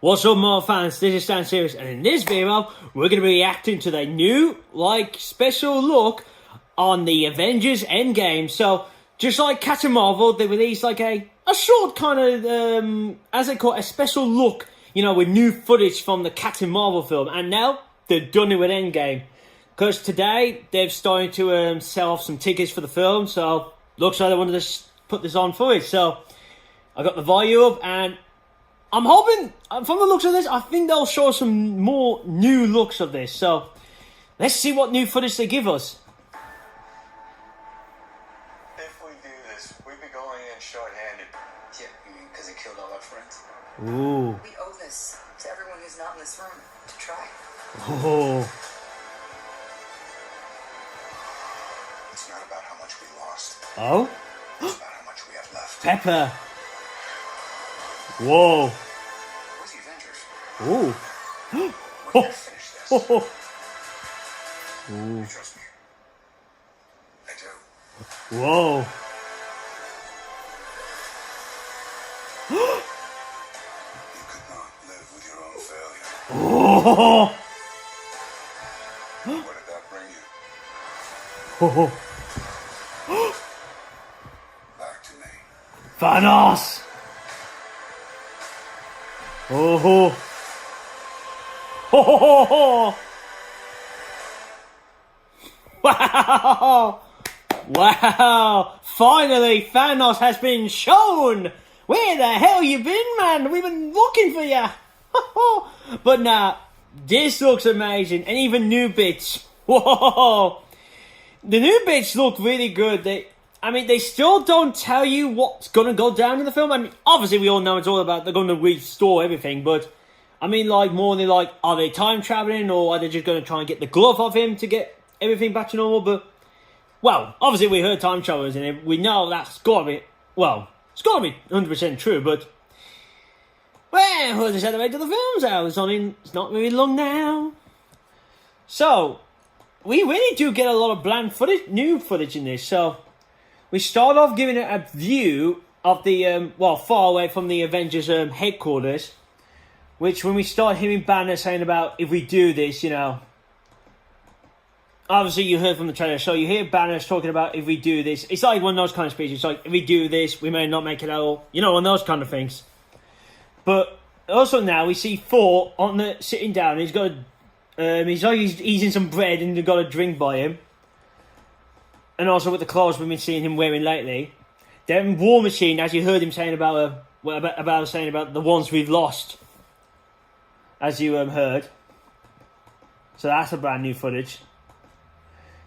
What's up, more fans? This is Stan Series, and in this video, we're going to be reacting to the new, special look on the Avengers Endgame. So, just like Captain Marvel, they released, a short kind of, as they call it, a special look, with new footage from the Captain Marvel film. And now, they've done it with Endgame. Because today, they've started to sell off some tickets for the film, so, looks like they wanted to put this on footage. So, I got the volume up, and I'm hoping, from the looks of this, I think they'll show some more new looks of this. So, let's see what new footage they give us. If we do this, we'd be going in short-handed. Yeah, you mean because they killed all our friends? Ooh. We owe this to everyone who's not in this room to try. Oh. It's not about how much we lost. Oh? It's about how much we have left. Pepper. Whoa. Where's the Avengers? Ooh. We're gonna finish this. Ooh. You trust me? I do. Whoa. You could not live with your own failure. Oh. Where did that bring you? Oh. Back to me. Thanos. Oh. Ho ho ho ho. Wow. Wow. Finally, Thanos has been shown. Where the hell you been, man? We've been looking for you. But nah, this looks amazing. And even new bits. Whoa. The new bits look really good. They still don't tell you what's going to go down in the film. I mean, obviously we all know it's all about they're going to restore everything. But, more than are they time traveling, or are they just going to try and get the glove off him to get everything back to normal? But, well, obviously we heard time travelers, and we know that's got to be, it's got to be 100% true. But, well, we'll just have to wait till the film's out. It's not really long now. So, we really do get a lot of bland footage, new footage in this. So, we start off giving it a view of the, far away from the Avengers headquarters. Which, when we start hearing Banner saying about, if we do this, obviously you heard from the trailer, so you hear Banner talking about, if we do this. It's like one of those kind of speeches. It's like, if we do this, we may not make it at all. One of those kind of things. But, also now, we see Thor sitting down. He's got he's eating some bread, and they've got a drink by him. And also with the clothes we've been seeing him wearing lately. Then War Machine, as you heard him saying about the ones we've lost. As you heard. So that's a brand new footage.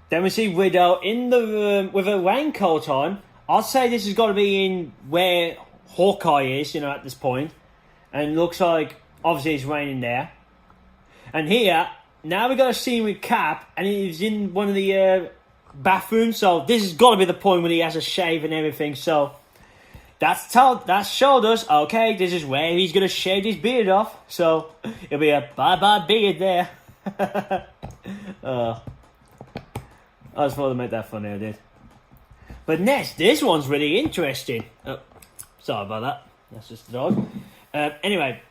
Then we see Widow in the room with a raincoat on. I'd say this has got to be in where Hawkeye is, at this point. And it looks like, obviously it's raining there. And here, now we got a scene with Cap, and he's in one of the bathroom, so this has got to be the point when he has a shave and everything. So that showed us, okay, this is where he's gonna shave his beard off. So it'll be a bye beard there. I just thought to make that funny, I did. But next, this one's really interesting. Oh, sorry about that. That's just the dog. Anyway,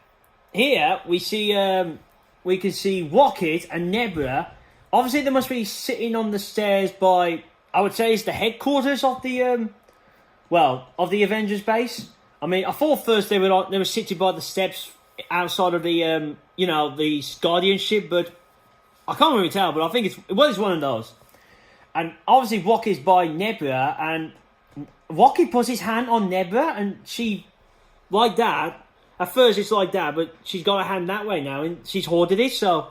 here we see we can see Rocket and Nebula. Obviously, they must be sitting on the stairs by, I would say, it's the headquarters of the, of the Avengers base. I thought first they were sitting by the steps outside of the, the Guardian ship, but I can't really tell. But I think it's one of those. And obviously, Rocket's by Nebula, and Rocket puts his hand on Nebula, and she, like that. At first, it's like that, but she's got her hand that way now, and she's hoarded it. So,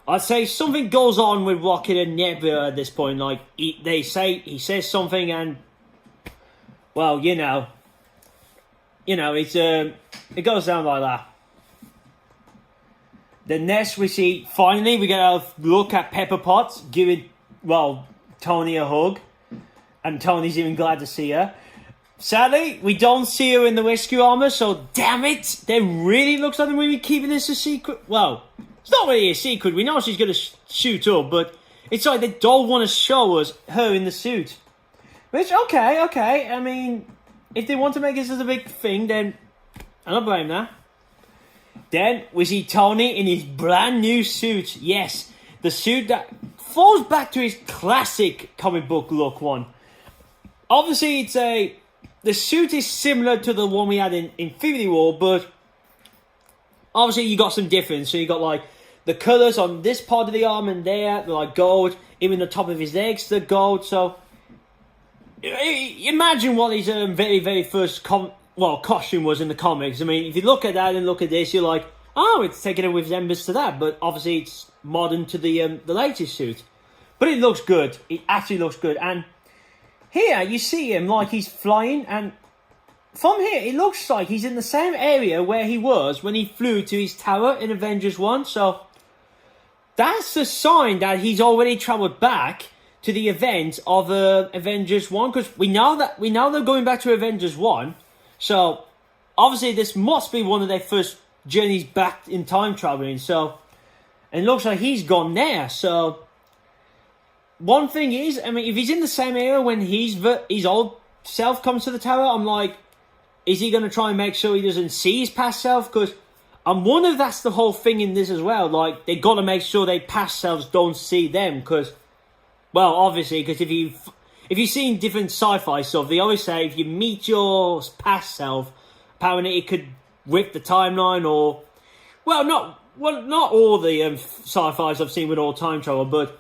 I'd say something goes on with Rocket and Nebula at this point. He says something, and it's it goes down like that. The next we see, finally, we get a look at Pepper Potts giving Tony a hug, and Tony's even glad to see her. Sadly, we don't see her in the rescue armor, so damn it, they really looks like they're really keeping this a secret. Well, it's not really a secret. We know she's going to shoot up, but it's like they don't want to show us her in the suit. Which, okay. If they want to make this as a big thing, then I don't blame that. Then we see Tony in his brand new suit. Yes, the suit that falls back to his classic comic book look one. Obviously, the suit is similar to the one we had in Infinity War, but obviously you got some difference. So you got like the colours on this part of the arm and there, they're like gold. Even the top of his legs, they're gold. So imagine what his very, very first costume was in the comics. I mean, if you look at that and look at this, you're like, oh, it's taking a resemblance to that. But obviously, it's modern to the latest suit. But it looks good. It actually looks good. And here, you see him like he's flying. And from here, it looks like he's in the same area where he was when he flew to his tower in Avengers 1. So that's a sign that he's already travelled back to the event of Avengers 1. Because we know they're going back to Avengers 1. So, obviously, this must be one of their first journeys back in time traveling. So, and it looks like he's gone there. So, one thing is, I mean, if he's in the same area when his old self comes to the tower, I'm like, is he going to try and make sure he doesn't see his past self? Because I'm wondering if that's the whole thing in this as well. Like, they got to make sure their past selves don't see them. Because, well, obviously, because if you've seen different sci-fi stuff, they always say if you meet your past self, apparently it could rip the timeline or... Well, not all the sci-fis I've seen with all time travel, but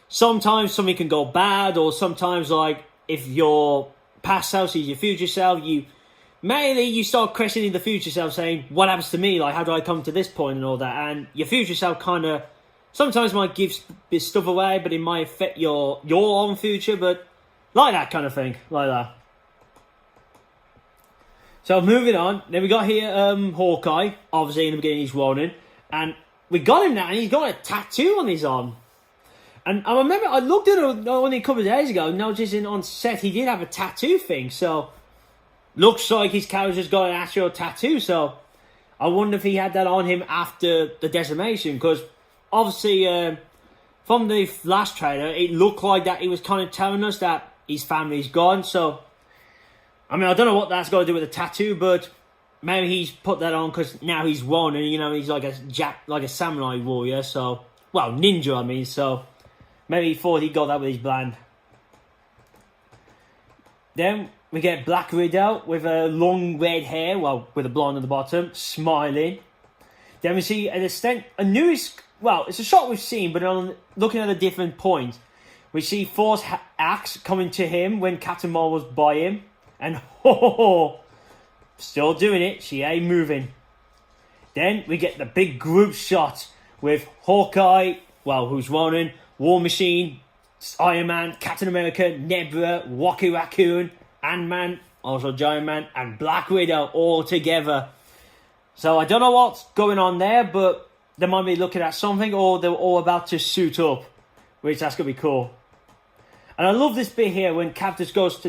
sometimes something can go bad, or sometimes, like, if your past self sees your future self, you start questioning the future self, saying, what happens to me? Like, how do I come to this point and all that? And your future self kind of sometimes might give this stuff away, but it might affect your own future, but... Like that kind of thing. Like that. So moving on. Then we got here Hawkeye. Obviously in the beginning he's Ronin. And we got him now and he's got a tattoo on his arm. And I remember I looked at it only a couple of days ago and noticed on set he did have a tattoo thing. So looks like his character's got an actual tattoo. So I wonder if he had that on him after the decimation. Because obviously from the last trailer it looked like that he was kind of telling us that his family's gone, so... I mean, I don't know what that's got to do with the tattoo, but... Maybe he's put that on because now he's Ronin, and, you know, he's like a samurai warrior, so... Well, ninja, I mean, so... Maybe he thought he got that with his brand. Then, we get Black Widow with a long red hair, well, with a blonde on the bottom, smiling. Then we see a newest... Well, it's a shot we've seen, but looking at a different point... We see Thor's axe coming to him when Captain Marvel's by him. And still doing it. She ain't moving. Then we get the big group shot with Hawkeye, well, who's Ronin, War Machine, Iron Man, Captain America, Nebula, Raccoon, Ant-Man, also Giant Man, and Black Widow all together. So I don't know what's going on there, but they might be looking at something, or they're all about to suit up, which that's going to be cool. And I love this bit here when Cap just goes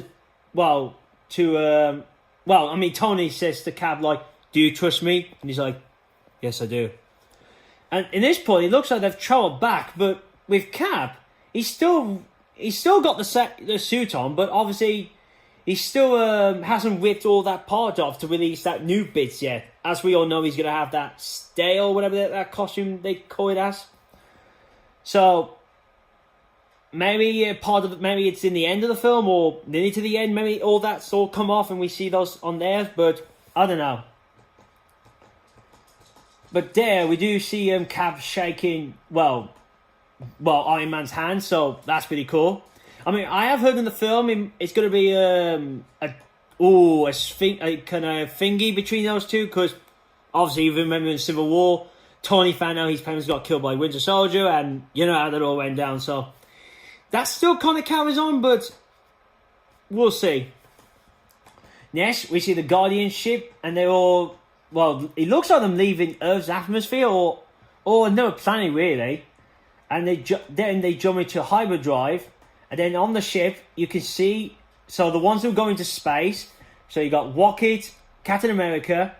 Tony says to Cap, like, do you trust me? And he's like, yes, I do. And in this point, it looks like they've travelled back, but with Cap, he's still got the suit on, but obviously he still hasn't ripped all that part off to release that new bits yet. As we all know, he's going to have that stay or whatever that costume they call it as. So... Maybe maybe it's in the end of the film or nearly to the end. Maybe all that's all come off and we see those on there, but I don't know. But there we do see Cap shaking Iron Man's hand, so that's pretty cool. I mean, I have heard in the film it's going to be a kind of thingy between those two, because obviously you remember in Civil War, Tony found out his parents got killed by Winter Soldier, and you know how that all went down. So that still kind of carries on, but we'll see. Next, we see the Guardian ship, and they're all, it looks like them leaving Earth's atmosphere, or another planet, really. And then they jump into hyperdrive, and then on the ship, you can see, so the ones who go into space, so you got Rocket, Captain America,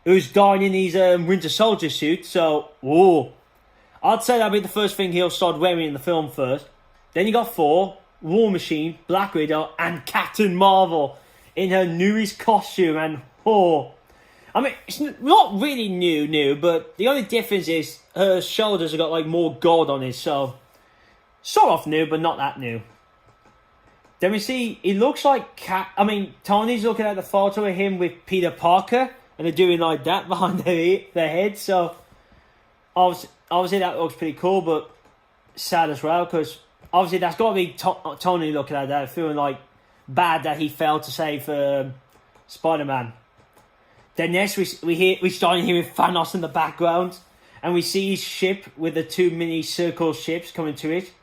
who's dying in his Winter Soldier suit, so, I'd say that'd be the first thing he'll start wearing in the film first. Then you got Thor, War Machine, Black Widow, and Captain Marvel in her newest costume, and I mean, it's not really new, but the only difference is her shoulders have got like more gold on it, so sort of new, but not that new. Then we see, it looks like Tony's looking at the photo of him with Peter Parker, and they're doing like that behind their head, so obviously that looks pretty cool, but sad as well, because obviously that's got to be Tony looking at that, feeling like bad that he failed to save Spider-Man. Then next we start hearing Thanos in the background, and we see his ship with the two mini circle ships coming to it.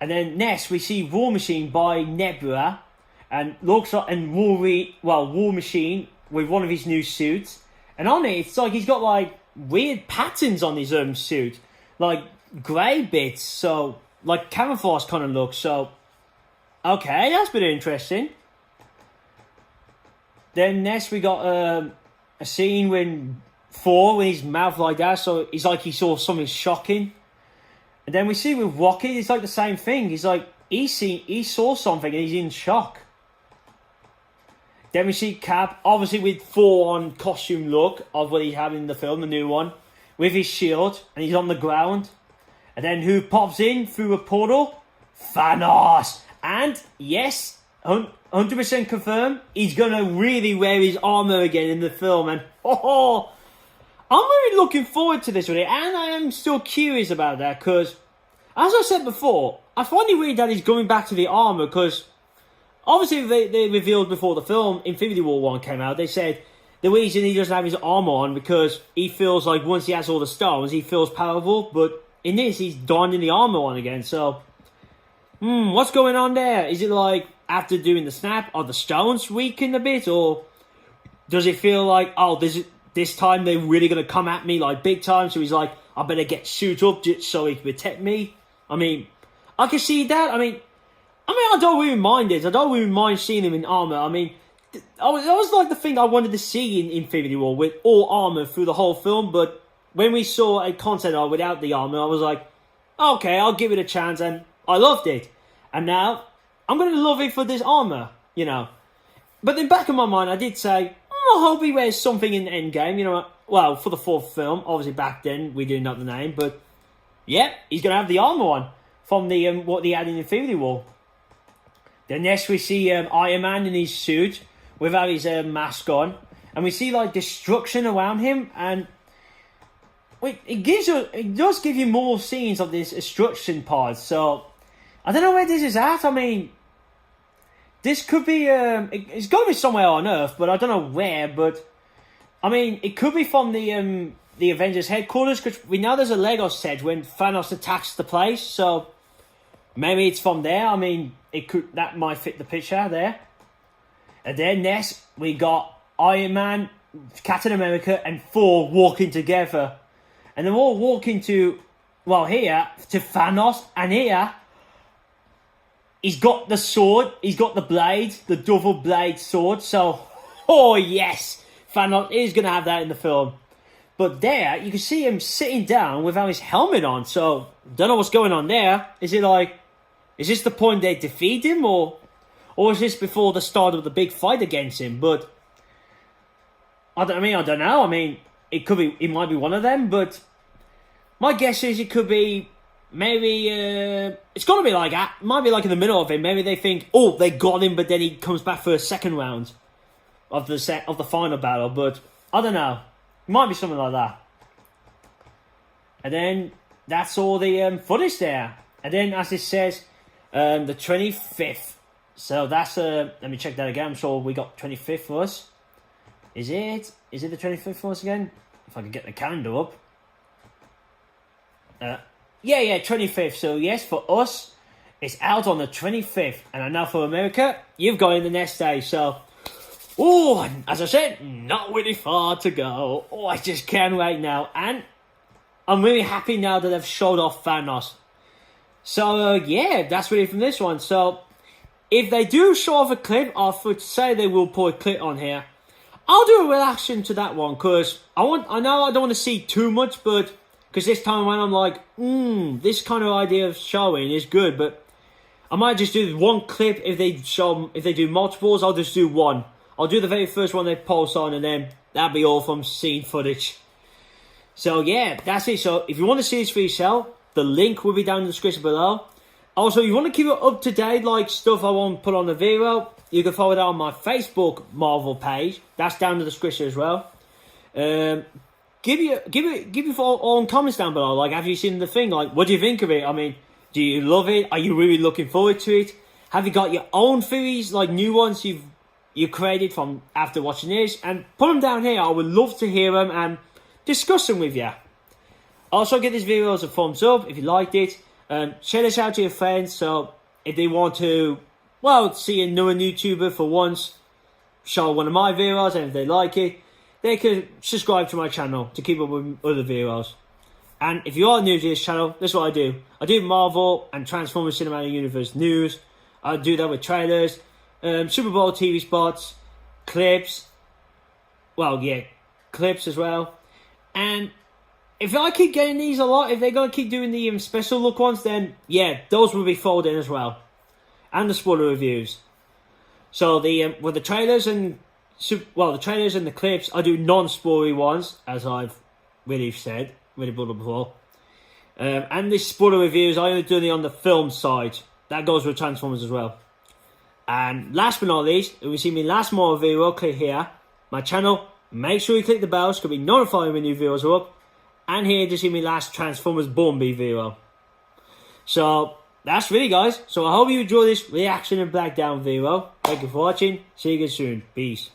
And then next we see War Machine by Nebula, and looks like War Machine with one of his new suits, and on it it's like he's got like weird patterns on his suit, like grey bits, so like camouflage kind of look. So okay, that's been interesting. Then next we got a scene when Thor with his mouth like that, so he's like he saw something shocking. And then we see with Rocket, it's like the same thing. He's like he saw something and he's in shock. Then we see Cap, obviously with full on costume look of what he had in the film, the new one, with his shield, and he's on the ground. And then who pops in through a portal? Thanos. And yes, 100% confirmed, he's gonna really wear his armor again in the film, and I'm really looking forward to this one, and I am still curious about that, because as I said before, I find it weird that he's going back to the armor, because obviously they revealed before the film Infinity War 1 came out, they said the reason he doesn't have his armor on because he feels like once he has all the stones he feels powerful, but in this he's donning the armor on again, so what's going on there? Is it like after doing the snap, are the stones weakened a bit, or does it feel like, this time they're really going to come at me like big time, so he's like, I better get suit up just so he can protect me? I mean, I can see that. I mean, I don't really mind it. I don't really mind seeing him in armor. I mean, that was like the thing I wanted to see in Infinity War, with all armor through the whole film, but when we saw a concept art without the armor, I was like, okay, I'll give it a chance, and I loved it. And now I'm going to love it for this armor, you know. But in the back of my mind, I did say, I hope he wears something in Endgame, you know. Well, for the fourth film, obviously back then, we didn't know the name, but yeah, he's going to have the armor on from the what they had in Infinity War. Then next we see Iron Man in his suit without his mask on, and we see like destruction around him, and it does give you more scenes of this destruction part, so I don't know where this is at. I mean, this could be, it's got to be somewhere on Earth, but I don't know where, but, I mean, it could be from the Avengers headquarters, because we know there's a Lego set when Thanos attacks the place, so maybe it's from there. I mean, that might fit the picture there. And then next, we got Iron Man, Captain America, and Thor walking together. And they're all walking to Thanos, and here, he's got the sword, he's got the blade, the double blade sword, so, oh yes, Thanos is going to have that in the film. But there, you can see him sitting down without his helmet on, so, don't know what's going on there. Is this the point they defeat him, or is this before the start of the big fight against him? But, I don't know, I mean, it might be one of them, but my guess is it could be, maybe, it's got to be like that. Might be like in the middle of it. Maybe they think, they got him, but then he comes back for a second round of the final battle. But I don't know. It might be something like that. And then that's all the footage there. And then, as it says, the 25th. So that's let me check that again. I'm sure we got 25th for us. Is it the 25th for us again? If I can get the calendar up. Yeah, 25th. So, yes, for us, it's out on the 25th. And I know for America, you've got in the next day. So, as I said, not really far to go. I just can't wait now. And I'm really happy now that they've showed off Thanos. So, yeah, that's really from this one. So, if they do show off a clip, I would say they will put a clip on here. I'll do a reaction to that one, because I know I don't want to see too much, but because this time around I'm like, this kind of idea of showing is good, but I might just do one clip. If they do multiples, I'll just do one. I'll do the very first one they post on, and then that'd be all from scene footage. So yeah, that's it. So if you want to see this for yourself, the link will be down in the description below. Also, if you want to keep it up to date, like stuff I want to put on the video, you can follow that on my Facebook Marvel page. That's down in the description as well. Give your own comments down below. Like, have you seen the thing? Like, what do you think of it? I mean, do you love it? Are you really looking forward to it? Have you got your own theories, like new ones you created from after watching this? And put them down here. I would love to hear them and discuss them with you. Also, give this video a thumbs up if you liked it. Share this out to your friends, so if they want to, well, see another YouTuber for once, show one of my videos, and if they like it, they can subscribe to my channel to keep up with other videos. And if you are new to this channel, this is what I do. I do Marvel and Transformers Cinematic Universe news. I do that with trailers, Super Bowl TV spots, clips. Well, yeah, clips as well. And if I keep getting these a lot, if they're going to keep doing the special look ones, then yeah, those will be folded in as well. And the spoiler reviews. So with the trailers and the trailers and the clips, I do non-spoilery ones, as I've really brought up before. And the spoiler reviews, I only do it on the film side. That goes with Transformers as well. And last but not least, if you see me last Marvel video, click here, my channel. Make sure you click the bell so you can be notified when new videos are up. And here to see me last Transformers Bumblebee video. So that's really, guys. So I hope you enjoy this reaction and breakdown video. Thank you for watching. See you again soon. Peace.